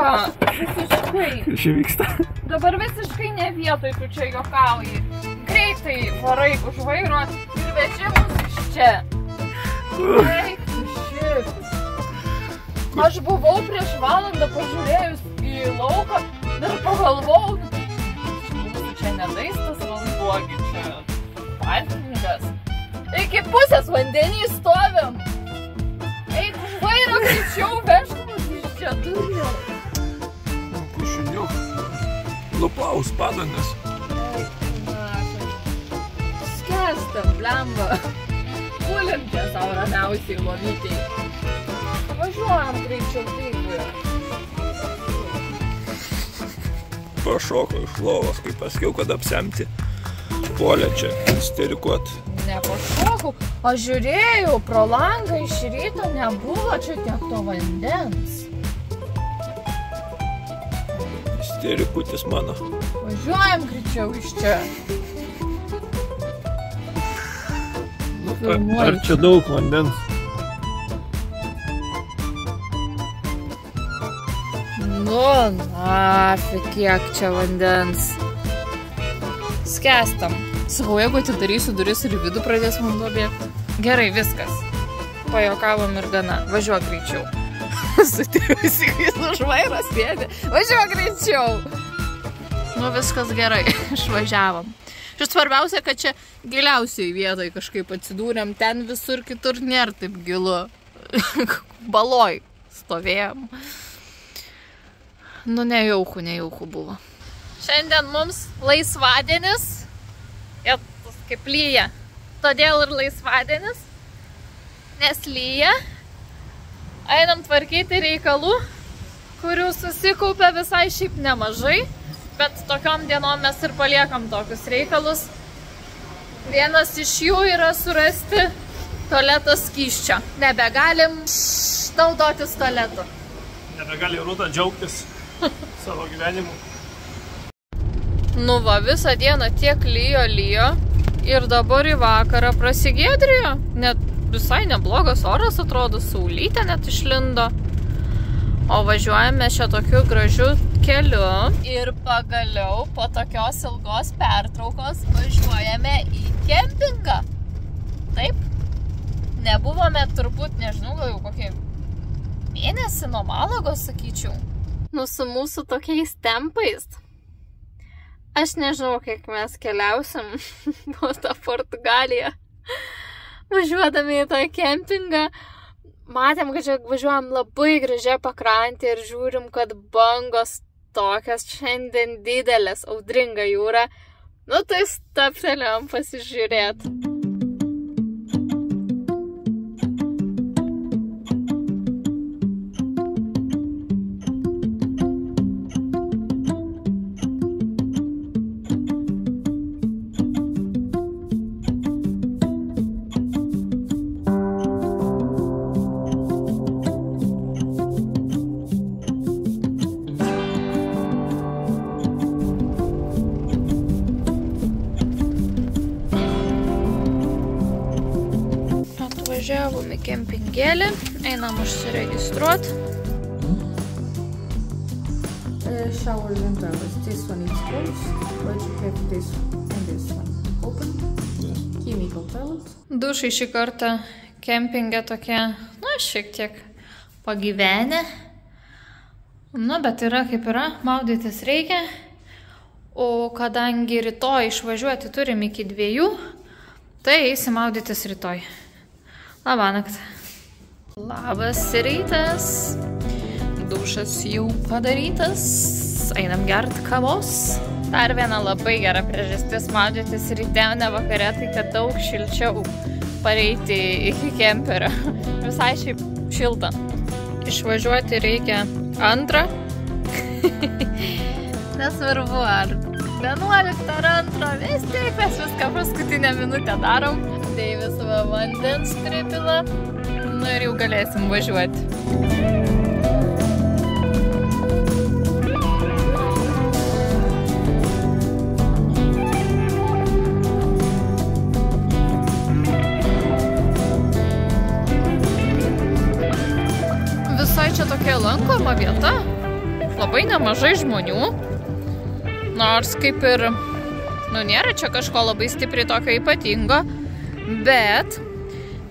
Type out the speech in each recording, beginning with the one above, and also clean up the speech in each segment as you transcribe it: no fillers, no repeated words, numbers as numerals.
Blemba, visiškai. Kas čia vyksta? Dabar visiškai ne vietoj tu čia juokauji. Greitai varai už vairo ir veži mus iš čia. Eik tu šit. Aš buvau prieš valandą pažiūrėjus į lauką ir pagalvojau, mūsų čia nedaistas vanduogi, čia parkingas. Iki pusės vandenį stovim. Eik už vairo greičiau, vežk mus iš čia, duriau. Pušiniu. Lupaus padangas. Eik, skęstam, blemba. Gulim čia savo ramiausiai lovytei. Važiuojam greičiau, taip. Pašoko iš lovos, kai pasakiau, kad apsemti. Puolė čia sterikuot. Nepašokau, aš žiūrėjau, pro langą iš ryto nebuvo čia tiek to vandens. Sterikutis mano. Važiuojam greičiau iš čia. Ar čia daug vandens? Nu, nafik, kiek čia vandens. Skęstam. Sakau, jeigu atidarysiu duris ir į vidų pradės vanduo bėgti. Gerai, viskas. Pajuokavom ir gana. Važiuok greičiau. Sutikusi, kai jis už vairo sėdi. Važiuok greičiau. Nu, viskas gerai. Išvažiavom. Ir svarbiausia, kad čia giliausiai vietoj kažkaip atsidūrėm. Ten visur kitur nėra taip gilu. Baloj stovėjom. Nu, nejauku buvo. Šiandien mums laisvadienis. Ir kaip lyja. Todėl ir laisvadienis. Nes lyja. Einam tvarkyti reikalų, kurių susikaupia visai šiaip nemažai. Bet tokiom dienom mes ir paliekam tokius reikalus. Vienas iš jų yra surasti tualeto skysčio. Nebegalim naudotis tualetu. Nebegali Rūta džiaugtis savo gyvenimu. Nu va, visą dieną tiek lyjo ir dabar į vakarą prasigėdrijo. Net visai neblogas oras atrodo, saulytė net išlindo. O važiuojame čia tokiu gražiu keliu ir pagaliau po tokios ilgos pertraukos važiuojame į kempingą. Taip, nebuvome turbūt, nežinau, gal jau kokį mėnesį nuo Malagos, sakyčiau. Nu, su mūsų tokiais tempais. Aš nežinau, kiek mes keliausim po tą Portugaliją. Važiuodami į tą kempingą, matėm, kad čia važiuojam labai gražią pakrantę ir žiūrim, kad bangos tokios šiandien didelės, audringa jūra. Nu, tai stabtelėjom pasižiūrėti. Važiavom į kempingėlį, einam užsiregistruot. Shower and toilets. This one is closed, but you have this and this one open. Chemical toilet. Dušai šį kartą kempingė tokie, na, šiek tiek pagyvenę. Nu, bet yra kaip yra, maudytis reikia. O kadangi rytoj išvažiuoti turim iki 2, tai eisim maudytis rytoj. Labanakt. Labas rytas. Dušas jau padarytas. Einam gert kavos. Dar viena labai gera priežastis maudytis ryte, ne vakare, tai kad daug šilčiau pareiti iki kemperio. Visai šiaip šilta. Išvažiuoti reikia 2. Nesvarbu, ar 11 ar 2, vis tiek mes viską paskutinę minutę darom. Deivis va vandens pripila, nu ir jau galėsim važiuoti. Visai čia tokia lankoma vieta. labai nemažai žmonių. Nors kaip ir, nėra čia kažko labai stipriai tokio ypatingo, bet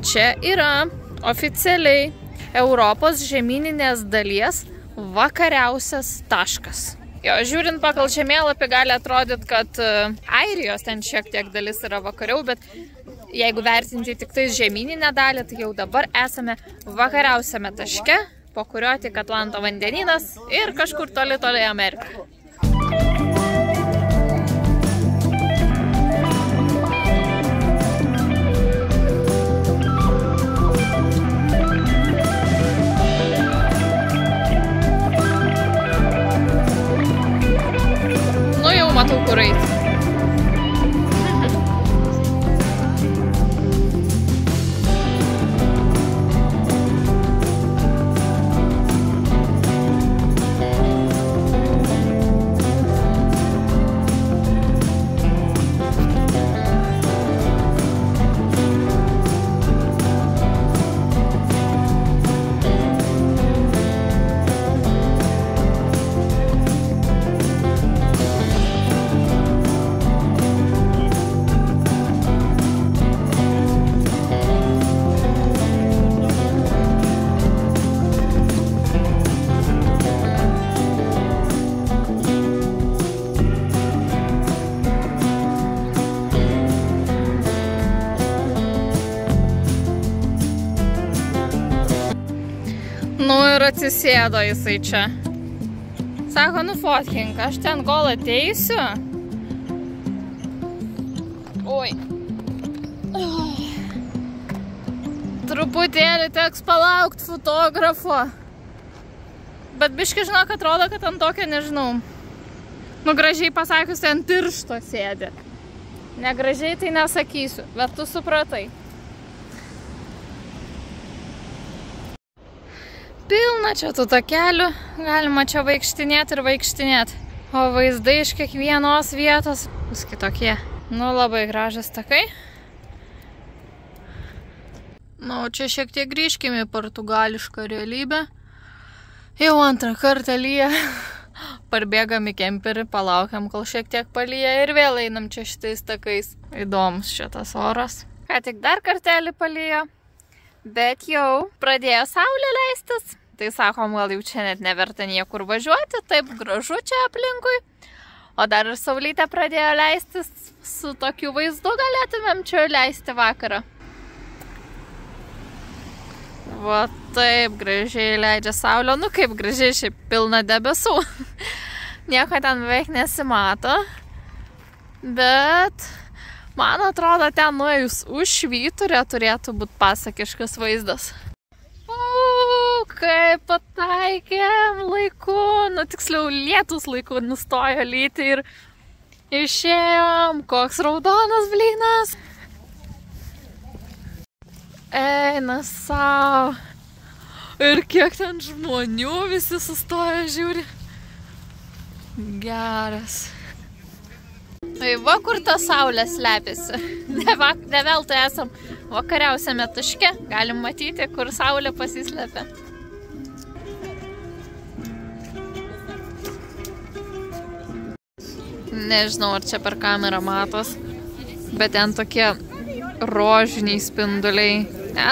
čia yra oficialiai Europos žemyninės dalies vakariausias taškas. Jo, žiūrint pagal žemėlapį gali atrodyti, kad Airijos ten šiek tiek dalis yra vakariau, bet jeigu vertinti tik tais žemyninę dalį, tai jau dabar esame vakariausiame taške, po kurio tik Atlanto vandenynas ir kažkur toli Amerika. Nu jau matau, kur eiti. Nu ir atsisėdo jisai čia. Sako, nufotkink, aš ten kol ateisiu. Oi. Truputėlį teks palaukti fotografo. Bet biški žinok, atrodo, kad ant tokio, nežinau. Nu, gražiai pasakius, ant tiršto sėdė. Negražiai tai nesakysiu, bet tu supratai. Pilna čia tų takelių, galima čia vaikštinėti ir vaikštinėti. O vaizdai iš kiekvienos vietos bus kitokie. Nu, labai gražas takai. Nu, čia šiek tiek grįžkime į portugališką realybę. Jau antrą kartą lyja. Parbėgam į kemperį, palaukiam, kol šiek tiek palyja ir vėl einam čia šitais takais. Įdomus šitas oras. Ką tik dar kartelį palyjo, bet jau pradėjo saulė leistis. Tai sakom, gal jau čia net neverta niekur važiuoti, taip gražu čia aplinkui. O dar ir saulytė pradėjo leistis, su tokiu vaizdu galėtumėm čia leisti vakarą. Va taip gražiai leidžia saulė, nu kaip gražiai, šiaip pilna debesų. Nieko ten beveik nesimato, bet man atrodo ten nuėjus už švyturę turėtų būti pasakiškas vaizdas. Kaip pataikėm laiku, nu tiksliau lietus laiku nustojo lyti ir išėjom, koks raudonas blynas. Eina sau. Ir kiek ten žmonių, visi sustojo, žiūri. Geras. Tai va, kur ta saulė slepiasi. Ne veltui esam vakariausiame taške. Galim matyti, kur saulė pasislepia. Nežinau, ar čia per kamerą matos, bet ten tokie rožiniai spinduliai.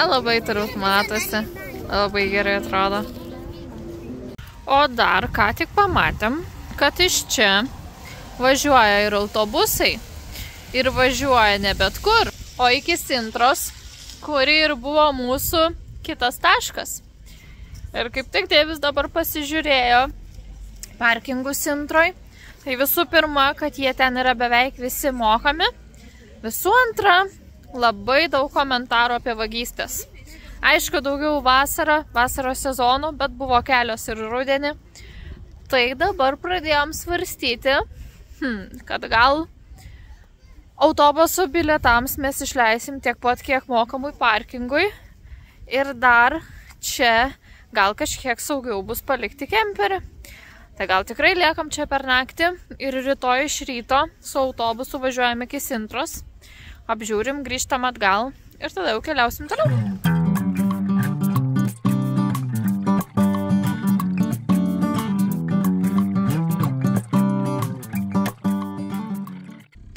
Labai turbūt matosi. Labai gerai atrodo. O dar ką tik pamatėm, kad iš čia važiuoja ir autobusai. Ir važiuoja ne bet kur, o iki Sintros, kuri ir buvo mūsų kitas taškas. Ir kaip tik Deivis dabar pasižiūrėjo parkingų Sintroj. Tai visų pirma, kad jie ten yra beveik visi mokami. Visų antra, labai daug komentarų apie vagystės. Aišku, daugiau vasaros sezonų, bet buvo kelios ir rudenį. Tai dabar pradėjom svarstyti, kad gal autobusų bilietams mes išleisim tiek pat, kiek mokamui parkingui. Ir dar čia gal kažkiek saugiau bus palikti kemperį. Tai gal tikrai liekam čia per naktį ir rytoj iš ryto su autobusu važiuojame iki Sintros, apžiūrim, grįžtam atgal ir tada jau keliausim toliau.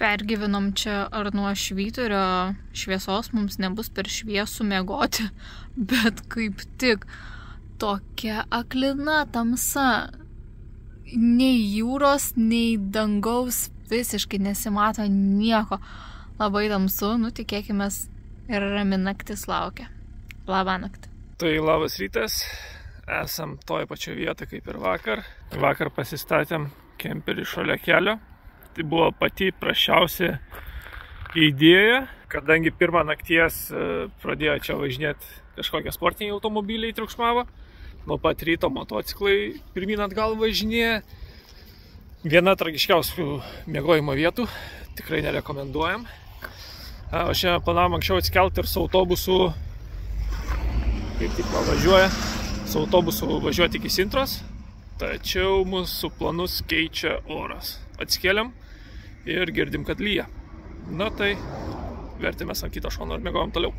Pergyvenom čia, ar nuo švyturio šviesos mums nebus per šviesų miegoti, bet kaip tik tokia aklina tamsa, nei jūros, nei dangaus visiškai nesimato nieko. Labai tamsu, tikėkimės ir rami naktis laukia. Labą naktį. Tai labas rytas, esam toj pačioje vietoje kaip ir vakar. Vakar pasistatėm kemperį šalia kelio. Tai buvo pati prašiausia idėja, kadangi pirmą nakties pradėjo čia važinėti kažkokie sportiniai automobiliai triukšmavo. Nuo pat ryto motociklai pirmyn atgal važinėja. Viena tragiškiausių miegojimo vietų, tikrai nerekomenduojam. O šiandien planavom anksčiau atsikelti ir su autobusu, kaip tik važiuoja, su autobusu važiuoti iki Sintros, tačiau mūsų planus keičia oras. Atsikėlėm ir girdim, kad lyja. Na tai vertimės ant kito šono ir miegojom toliau.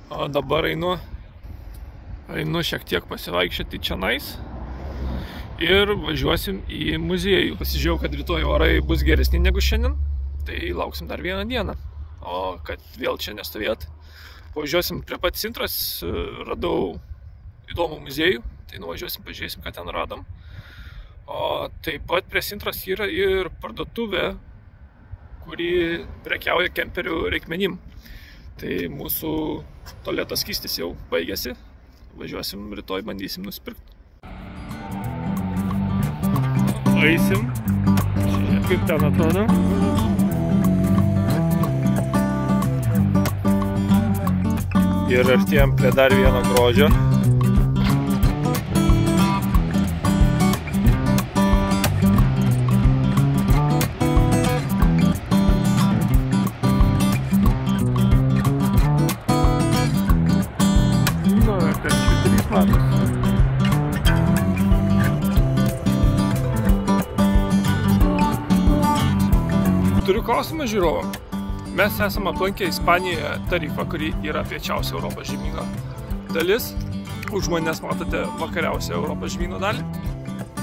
O dabar einu šiek tiek pasivaikščioti čionais ir važiuosim į muziejų. Pasižiūrėjau, kad rytoj orai bus geresni negu šiandien, tai lauksim dar vieną dieną. O kad vėl čia nestovėt, važiuosim prie pat Sintros, radau įdomų muziejų, tai nuvažiuosim, pažiūrėsim, ką ten radom. O taip pat prie Sintros yra ir parduotuvė, kuri prekiauja kemperių reikmenim. Tai mūsų tualeto skystis jau baigėsi. Važiuosim rytoj, bandysim nusipirkti. Eisim. Žiūrėk, kaip ten atrodo. Ir artėjom prie dar vieno grožio. Turiu klausimą žiūrovam. Mes esame aplankę Ispanijoje Tarifą, kuri yra piečiausia Europos žemyno dalis. Už manęs matote vakariausią Europos žemyno dalį.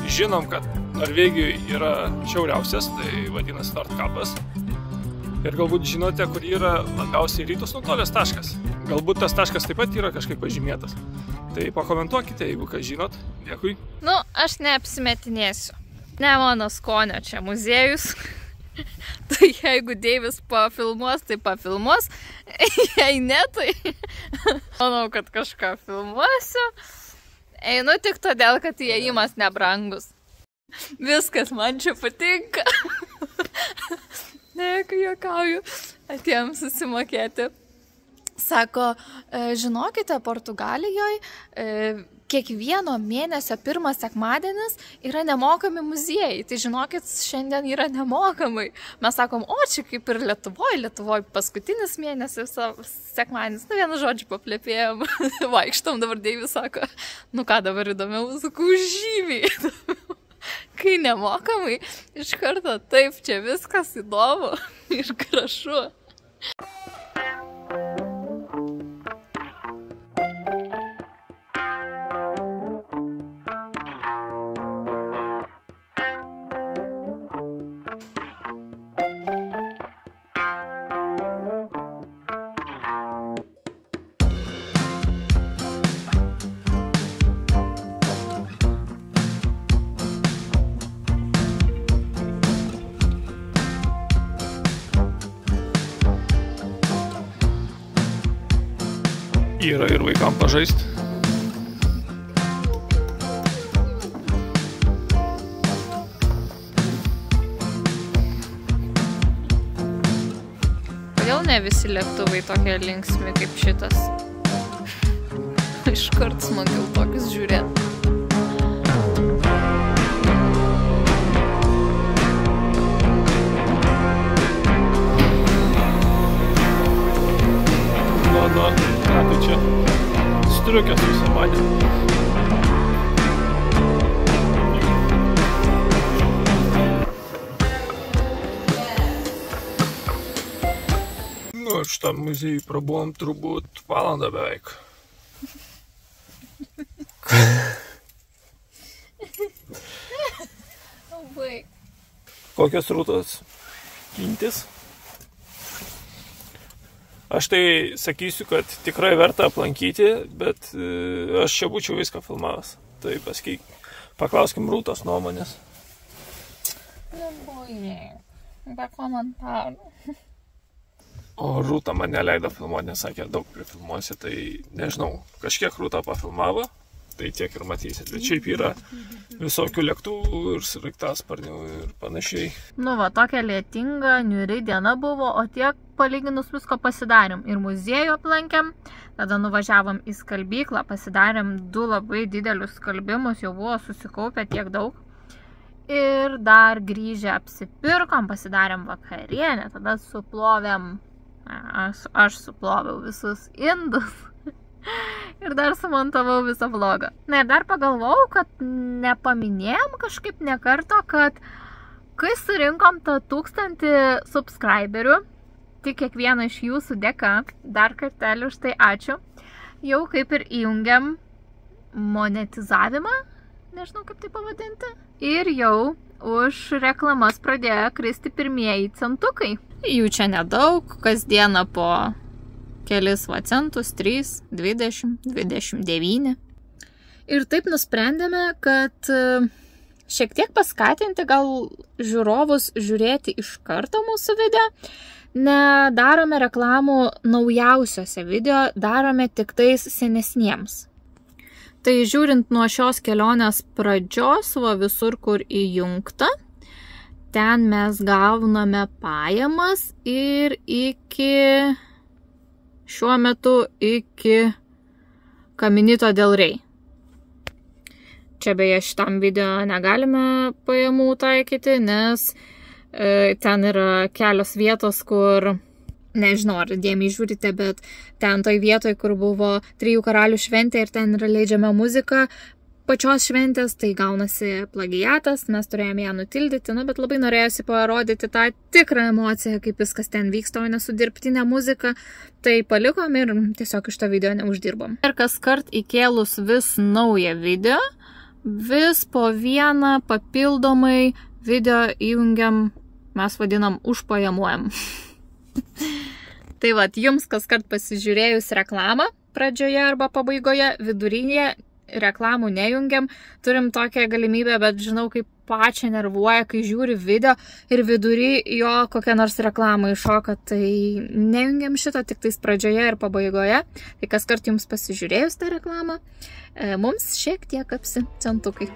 Žinom, kad Norvegijoje yra šiauriausias, tai vadinasi Nordkapas. Ir galbūt žinote, kur yra labiausiai rytus nutolęs taškas. Galbūt tas taškas taip pat yra kažkaip pažymėtas. Tai pakomentuokite, jeigu ką žinot. Dėkui. Aš neapsimetinėsiu. Ne mano skonio čia muziejus. Tai jeigu Deivis pafilmuos, tai pafilmuos. Jei ne, tai manau, kad kažką filmuosiu. Einu tik todėl, kad įėjimas nebrangus. Viskas man čia patinka. Ne, kai juokauju, atėjom susimokėti. Sako, žinokite, Portugalijoje kiekvieno mėnesio pirmas sekmadienis yra nemokami muziejai. Tai žinokit, šiandien yra nemokamai. Mes sakom, čia kaip ir Lietuvoj paskutinis mėnesis sekmadienis. Vienu žodžiu paplepėjom, vaikštom, dabar Deivis sako, ką dabar įdomiau, sakau, žymiai įdomiau. Kai nemokamai, iš karto taip, čia viskas įdomu ir gražu. Yra ir vaikam pažaisti. Kodėl ne visi lėktuvai tokie linksmi kaip šitas? Iškart smagiau tokius žiūrėti. Ką tai čia? Striukės susimadė. Šitam muziejui prabuvom turbūt valandą beveik. Labai. Kokios rūtos? skintis. Aš tai sakysiu, kad tikrai verta aplankyti, bet aš čia būčiau viską filmavęs. Tai paklauskim Rūtos nuomonės. Nebūjai, be komentarų. O Rūta man neleido filmuoti, nes sakė, daug prifilmuosi, tai nežinau, kažkiek Rūta pafilmavo, tai tiek ir matysit. Bet šiaip yra visokių lėktuvų ir sraigtasparnių ir panašiai. Nu va, tokia lietinga, niūri diena buvo, o tiek palyginus visko pasidarėm. Ir muziejų aplankėm, tada nuvažiavom į skalbyklą, pasidarėm 2 labai didelius skalbimus, jau buvo susikaupę tiek daug. Ir dar grįžę apsipirkom, pasidarėm vakarienę, tada suplovėm, aš suploviau visus indus. Ir dar sumontavau visą vlogą. Na ir dar pagalvojau, kad nepaminėjom kažkaip nekarto, kad kai surinkom tą 1000 subscriberių, tik kiekvieno iš jūsų dėka, dar kartelį už tai ačiū, jau kaip ir įjungiam monetizavimą, nežinau kaip tai pavadinti, ir jau už reklamas pradėjo kristi pirmieji centukai. Jų čia nedaug, kasdieną po kelis centus, 3, 20, 29. Ir taip nusprendėme, kad šiek tiek paskatinti gal žiūrovus žiūrėti iš karto mūsų video, nedarome reklamų naujausiose video, darome tik tais senesniems. Tai žiūrint nuo šios kelionės pradžios, va visur kur įjungta, ten mes gauname pajamas ir šiuo metu iki Caminito del Rey. Čia beje šitam video negalime pajamų taikyti, nes ten yra kelios vietos, kur, nežinau ar dėmiai žiūrite, bet ten toj vietoj, kur buvo 3 karalių šventė ir ten yra leidžiama muzika pačios šventės, tai gaunasi plagiatas, mes turėjome ją nutildyti, bet labai norėjusi parodyti tą tikrą emociją, kaip viskas ten vyksta, o ne su dirbtinė muzika, tai palikom ir tiesiog iš to video neuždirbom. Ir kas kart įkėlus vis naują video, vis po vieną papildomai video įjungiam, mes vadinam užpajamuojam. Tai vat, jums kas kart pasižiūrėjus reklamą pradžioje arba pabaigoje, viduryje reklamų nejungiam, turim tokią galimybę, bet žinau, kaip pačią nervuoja, kai žiūri video ir vidury jo kokią nors reklamą iššoka, tai nejungiam šito tik tais pradžioje ir pabaigoje. Tai kas kart jums pasižiūrėjus tą reklamą, mums šiek tiek apsi centukai.